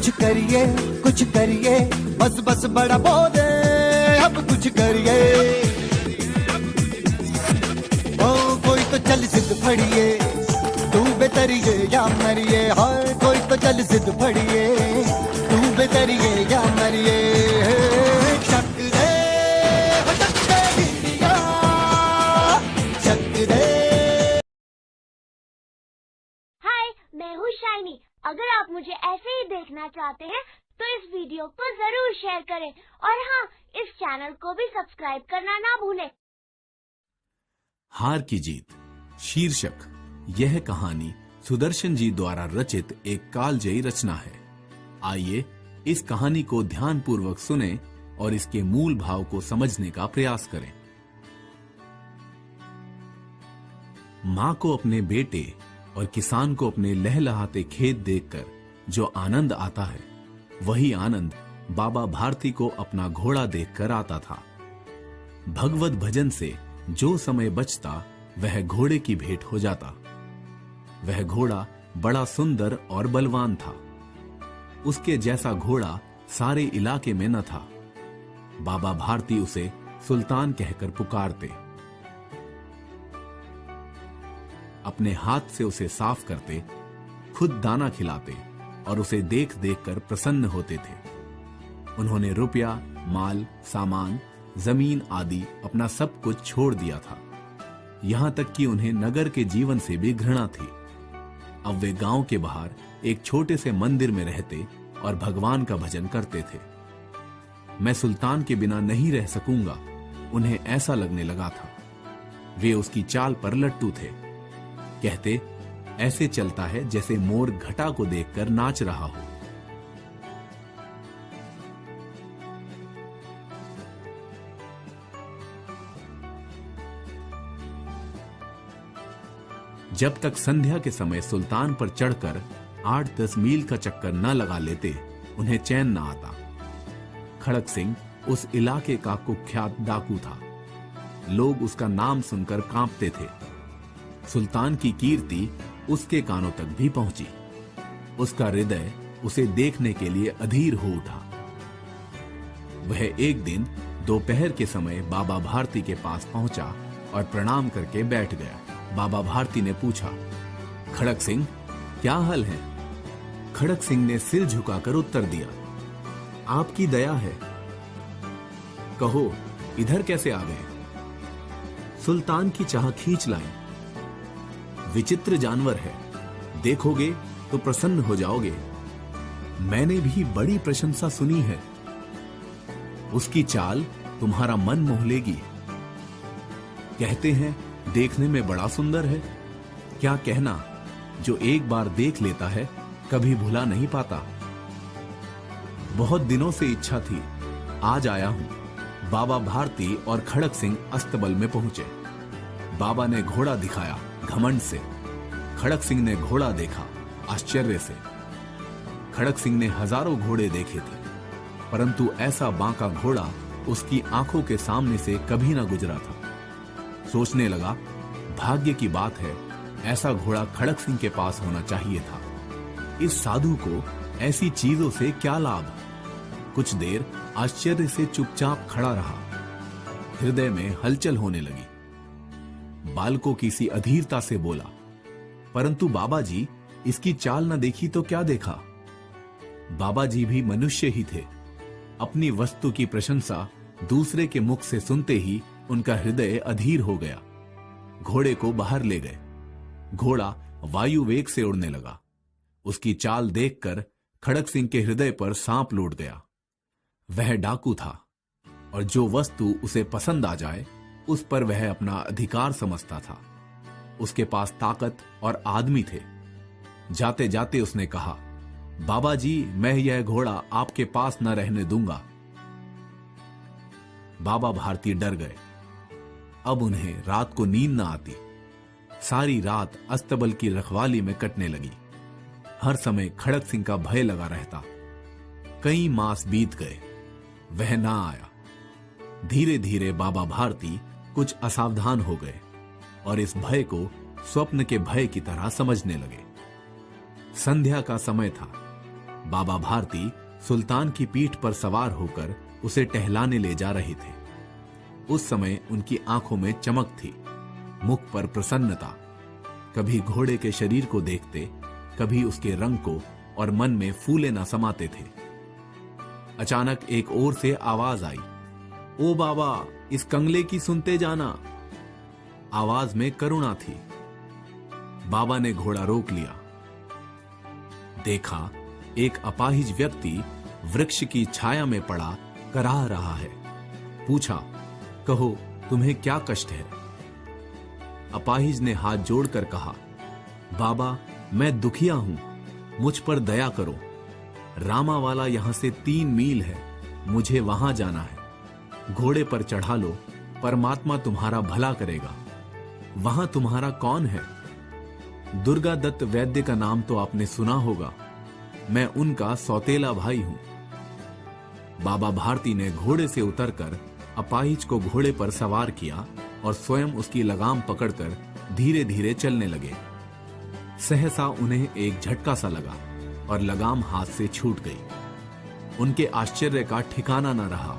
कुछ करिए, बस बस बड़ा बोले, अब कुछ करिए। ओ कोई तो चल जिद फड़िए, तू बेतरिए या मरिए। हाय कोई तो चल जिद फड़िए, तू बेतरिए या मरिए। शक दे शक दे गिरिया, शक दे। हाय, मैं हूँ शाइनी। अगर आप मुझे ऐसे ही देखना चाहते हैं तो इस वीडियो को जरूर शेयर करें और हाँ, इस चैनल को भी सब्सक्राइब करना ना भूलें। हार की जीत शीर्षक। यह कहानी सुदर्शन जी द्वारा रचित एक कालजयी रचना है। आइए इस कहानी को ध्यानपूर्वक सुनें और इसके मूल भाव को समझने का प्रयास करें। मां को अपने बेटे और किसान को अपने लहलहाते खेत देखकर जो आनंद आता है, वही आनंद बाबा भारती को अपना घोड़ा देखकर आता था। भगवत भजन से जो समय बचता वह घोड़े की भेंट हो जाता। वह घोड़ा बड़ा सुंदर और बलवान था। उसके जैसा घोड़ा सारे इलाके में न था। बाबा भारती उसे सुल्तान कहकर पुकारते। अपने हाथ से उसे साफ करते, खुद दाना खिलाते और उसे देख देख कर प्रसन्न होते थे। उन्होंने रुपया, माल, सामान, जमीन आदि अपना सब कुछ छोड़ दिया था। यहां तक कि उन्हें नगर के जीवन से भी घृणा थी। अब वे गांव के बाहर एक छोटे से मंदिर में रहते और भगवान का भजन करते थे। मैं सुल्तान के बिना नहीं रह सकूंगा, उन्हें ऐसा लगने लगा था। वे उसकी चाल पर लट्टू थे। कहते, ऐसे चलता है जैसे मोर घटा को देखकर नाच रहा हो। जब तक संध्या के समय सुल्तान पर चढ़कर 8-10 मील का चक्कर न लगा लेते, उन्हें चैन न आता। खड़क सिंह उस इलाके का कुख्यात डाकू था। लोग उसका नाम सुनकर कांपते थे। सुल्तान की कीर्ति उसके कानों तक भी पहुंची। उसका हृदय उसे देखने के लिए अधीर हो उठा। वह एक दिन दोपहर के समय बाबा भारती के पास पहुंचा और प्रणाम करके बैठ गया। बाबा भारती ने पूछा, खड़क सिंह, क्या हाल है? खड़क सिंह ने सिर झुकाकर उत्तर दिया, आपकी दया है। कहो, इधर कैसे आ गए? सुल्तान की चाह खींच लाई। विचित्र जानवर है, देखोगे तो प्रसन्न हो जाओगे। मैंने भी बड़ी प्रशंसा सुनी है। उसकी चाल तुम्हारा मन मोह लेगी। कहते हैं देखने में बड़ा सुंदर है। क्या कहना, जो एक बार देख लेता है कभी भुला नहीं पाता। बहुत दिनों से इच्छा थी, आज आया हूं। बाबा भारती और खड़क सिंह अस्तबल में पहुंचे। बाबा ने घोड़ा दिखाया घमंड से। खड़क सिंह ने घोड़ा देखा आश्चर्य से। खड़क सिंह ने हजारों घोड़े देखे थे, परंतु ऐसा बांका घोड़ा उसकी आंखों के सामने से कभी ना गुजरा था। सोचने लगा, भाग्य की बात है, ऐसा घोड़ा खड़क सिंह के पास होना चाहिए था। इस साधु को ऐसी चीजों से क्या लाभ? कुछ देर आश्चर्य से चुपचाप खड़ा रहा। हृदय में हलचल होने लगी। बालकों की सी अधीरता से बोला, परंतु बाबा जी, इसकी चाल न देखी तो क्या देखा? बाबा जी भी मनुष्य ही थे। अपनी वस्तु की प्रशंसा दूसरे के मुख से सुनते ही उनका हृदय अधीर हो गया। घोड़े को बाहर ले गए। घोड़ा वायु वेग से उड़ने लगा। उसकी चाल देखकर खड़क सिंह के हृदय पर सांप लौट गया। वह डाकू था और जो वस्तु उसे पसंद आ जाए उस पर वह अपना अधिकार समझता था। उसके पास ताकत और आदमी थे। जाते जाते उसने कहा, बाबा जी, मैं यह घोड़ा आपके पास न रहने दूंगा। बाबा भारती डर गए। अब उन्हें रात को नींद न आती। सारी रात अस्तबल की रखवाली में कटने लगी। हर समय खड़क सिंह का भय लगा रहता। कई मास बीत गए, वह ना आया। धीरे धीरे बाबा भारती कुछ असावधान हो गए और इस भय को स्वप्न के भय की तरह समझने लगे। संध्या का समय था। बाबा भारती सुल्तान की पीठ पर सवार होकर उसे टहलाने ले जा रहे थे। उस समय उनकी आंखों में चमक थी, मुख पर प्रसन्नता। कभी घोड़े के शरीर को देखते, कभी उसके रंग को, और मन में फूले न समाते थे। अचानक एक ओर से आवाज आई, ओ बाबा, इस कंगले की सुनते जाना। आवाज में करुणा थी। बाबा ने घोड़ा रोक लिया। देखा एक अपाहिज व्यक्ति वृक्ष की छाया में पड़ा कराह रहा है। पूछा, कहो तुम्हें क्या कष्ट है? अपाहिज ने हाथ जोड़कर कहा, बाबा मैं दुखिया हूं, मुझ पर दया करो। रामावाला यहां से 3 मील है, मुझे वहां जाना है। घोड़े पर चढ़ा लो, परमात्मा तुम्हारा भला करेगा। वहां तुम्हारा कौन है? दुर्गा दत्त वैद्य का नाम तो आपने सुना होगा, मैं उनका सौतेला भाई हूं। बाबा भारती ने घोड़े से उतरकर अपाहिज को घोड़े पर सवार किया और स्वयं उसकी लगाम पकड़कर धीरे धीरे चलने लगे। सहसा उन्हें एक झटका सा लगा और लगाम हाथ से छूट गई। उनके आश्चर्य का ठिकाना न रहा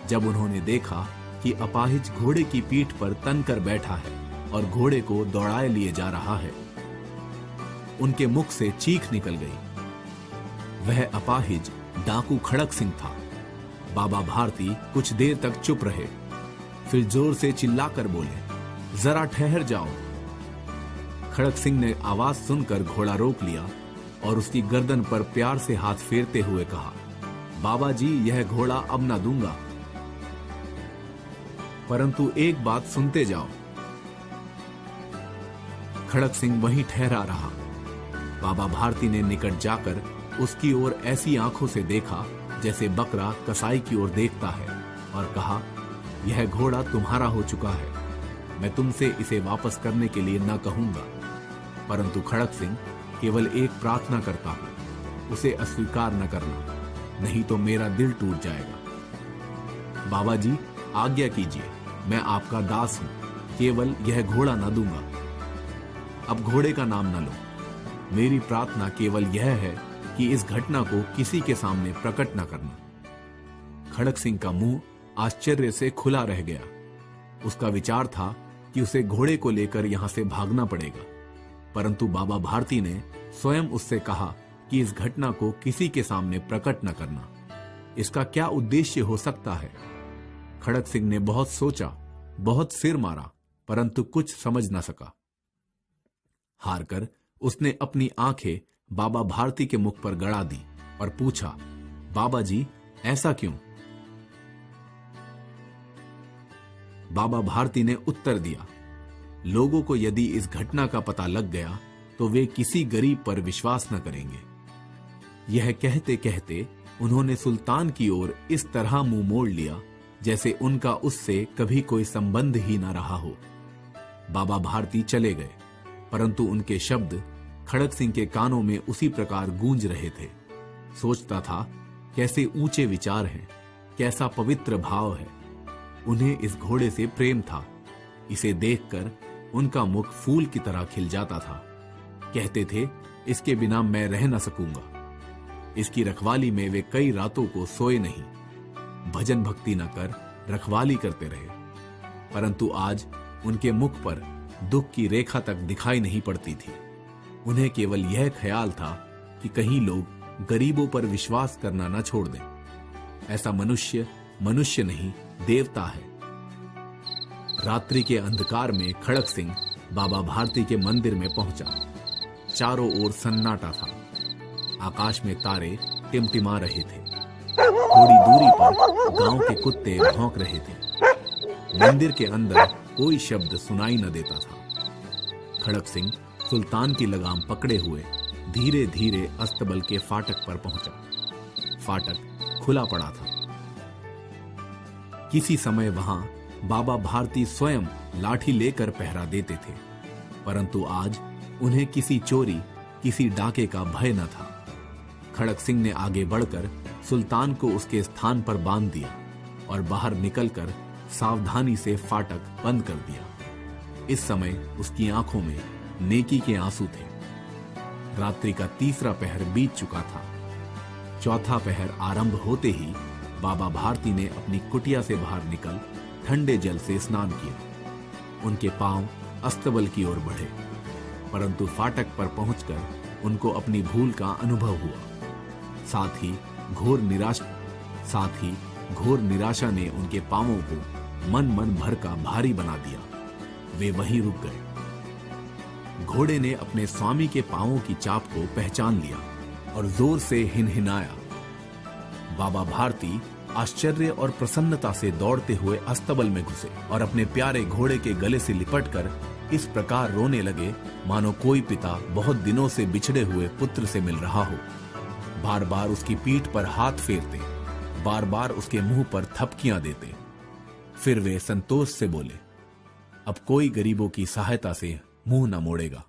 जब उन्होंने देखा कि अपाहिज घोड़े की पीठ पर तनकर बैठा है और घोड़े को दौड़ाए लिए जा रहा है। उनके मुख से चीख निकल गई। वह अपाहिज डाकू खड़क सिंह था। बाबा भारती कुछ देर तक चुप रहे, फिर जोर से चिल्लाकर बोले, जरा ठहर जाओ। खड़क सिंह ने आवाज सुनकर घोड़ा रोक लिया और उसकी गर्दन पर प्यार से हाथ फेरते हुए कहा, बाबा जी यह घोड़ा अब ना दूंगा, परंतु एक बात सुनते जाओ। खड़क सिंह वहीं ठहरा रहा। बाबा भारती ने निकट जाकर उसकी ओर ऐसी आंखों से देखा जैसे बकरा कसाई की ओर देखता है और कहा, यह घोड़ा तुम्हारा हो चुका है, मैं तुमसे इसे वापस करने के लिए न कहूंगा, परंतु खड़क सिंह केवल एक प्रार्थना करता हूं, उसे अस्वीकार न करना, नहीं तो मेरा दिल टूट जाएगा। बाबा जी आज्ञा कीजिए, मैं आपका दास हूं, केवल यह घोड़ा न दूंगा। अब घोड़े का नाम न लो, मेरी प्रार्थना केवल यह है कि इस घटना को किसी के सामने प्रकट न करना। खड़क सिंह का मुंह आश्चर्य से खुला रह गया। उसका विचार था कि उसे घोड़े को लेकर यहां से भागना पड़ेगा, परंतु बाबा भारती ने स्वयं उससे कहा कि इस घटना को किसी के सामने प्रकट न करना। इसका क्या उद्देश्य हो सकता है? खड़क सिंह ने बहुत सोचा, बहुत सिर मारा, परंतु कुछ समझ न सका। हारकर उसने अपनी आंखें बाबा भारती के मुख पर गड़ा दी और पूछा, बाबा जी ऐसा क्यों? बाबा भारती ने उत्तर दिया, लोगों को यदि इस घटना का पता लग गया तो वे किसी गरीब पर विश्वास न करेंगे। यह कहते कहते उन्होंने सुल्तान की ओर इस तरह मुंह मोड़ लिया जैसे उनका उससे कभी कोई संबंध ही न रहा हो। बाबा भारती चले गए, परंतु उनके शब्द खड़क सिंह के कानों में उसी प्रकार गूंज रहे थे। सोचता था, कैसे ऊंचे विचार हैं, कैसा पवित्र भाव है। उन्हें इस घोड़े से प्रेम था। इसे देखकर उनका मुख फूल की तरह खिल जाता था। कहते थे, इसके बिना मैं रह न सकूंगा। इसकी रखवाली में वे कई रातों को सोए नहीं, भजन भक्ति न कर रखवाली करते रहे, परंतु आज उनके मुख पर दुख की रेखा तक दिखाई नहीं पड़ती थी। उन्हें केवल यह ख्याल था कि कहीं लोग गरीबों पर विश्वास करना न छोड़ दें। ऐसा मनुष्य मनुष्य नहीं, देवता है। रात्रि के अंधकार में खड़क सिंह बाबा भारती के मंदिर में पहुंचा। चारों ओर सन्नाटा था। आकाश में तारे टिमटिमा रहे थे। थोड़ी दूरी पर गांव के कुत्ते भौंक रहे थे। मंदिर के अंदर कोई शब्द सुनाई न देता था। खड़क सिंह सुल्तान की लगाम पकड़े हुए धीरे धीरे अस्तबल के फाटक पर पहुंचा। फाटक खुला पड़ा था। किसी समय वहां बाबा भारती स्वयं लाठी लेकर पहरा देते थे, परंतु आज उन्हें किसी चोरी, किसी डाके का भय न था। खड़क सिंह ने आगे बढ़कर सुल्तान को उसके स्थान पर बांध दिया और बाहर निकलकर सावधानी से फाटक बंद कर दिया। इस समय उसकी आंखों में नेकी के आंसू थे। रात्रि का तीसरा पहर बीत चुका था। चौथा पहर आरंभ होते ही बाबा भारती ने अपनी कुटिया से बाहर निकल ठंडे जल से स्नान किया। उनके पांव अस्तबल की ओर बढ़े, परंतु फाटक पर पहुंचकर उनको अपनी भूल का अनुभव हुआ। साथ ही घोर निराशा ने उनके पांवों को मन भर का भारी बना दिया। वे वहीं रुक गए। घोड़े ने अपने स्वामी के पांवों की चाप को पहचान लिया और जोर से हिनहिनाया। बाबा भारती आश्चर्य और प्रसन्नता से दौड़ते हुए अस्तबल में घुसे और अपने प्यारे घोड़े के गले से लिपटकर इस प्रकार रोने लगे मानो कोई पिता बहुत दिनों से बिछड़े हुए पुत्र से मिल रहा हो। बार बार उसकी पीठ पर हाथ फेरते, बार बार उसके मुंह पर थपकियां देते। फिर वे संतोष से बोले, अब कोई गरीबों की सहायता से मुंह न मोड़ेगा।